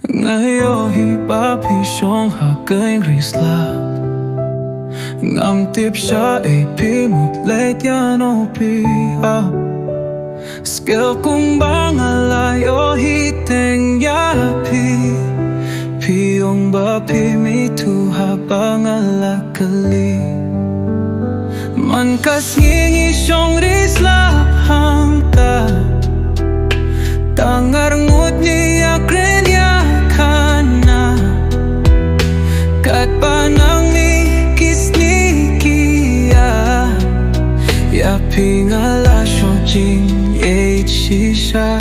Ngayon hiba pisyong hagay risla Ngam tip siya ay pimutlet yan o piha Skill kung bangalayo hiteng yapi Piyong ba pimituha bangalakali Man kas ngingi siyong risla hangta Tangar ngut niya krenya kana Kat panang mi kisnikia Ya pingala siyong jing shisha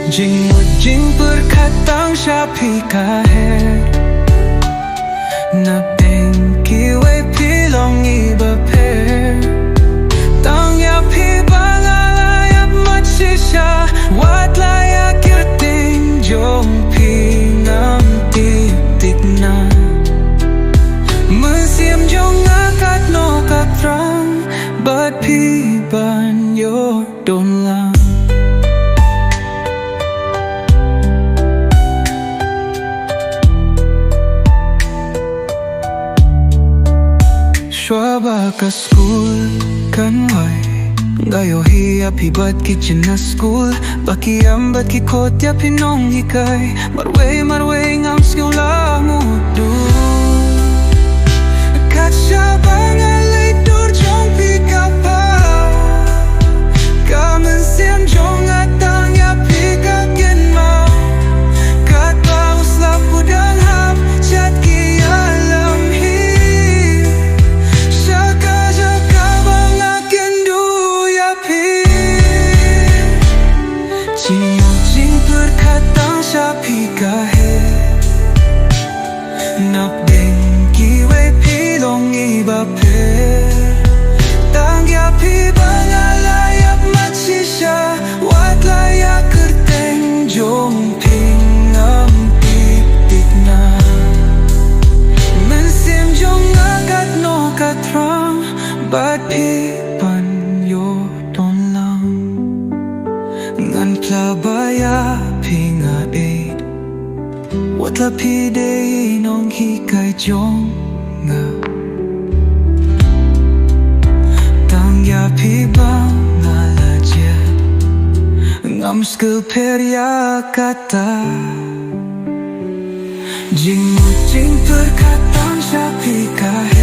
Jing jing berkatang siapi kaher Na bengki we pilong iba per Tang ya pi bangalayap mat shisha Wat layak yating jong pinam titik na Musim jong akat no katrang But pi ban yo don lang Shwaba ka school kanway Gayo hiya pi bat ki china school Baki ambat ki kotya pinong hikay Marway ngam skill la mudu Kacha bangalay dur jong pi kapaw Kamen siam jong atang ya pi kagen mau Kat baus la pudang hap chat ki alam hi Jing berkatang siapi kaher Nak dengki we pilong iba per Tang yapi bangalayap mat shisha Wat layak kerteng jong pingam titik na Mensim jong agat no katrang Bat ipan yo don lang Ngan plabaya pinga aid Wat la pide nong hikay jong nga Tang ya pi bang ngalaja Ngam skill perya kata Jing perkatang siya pi kahe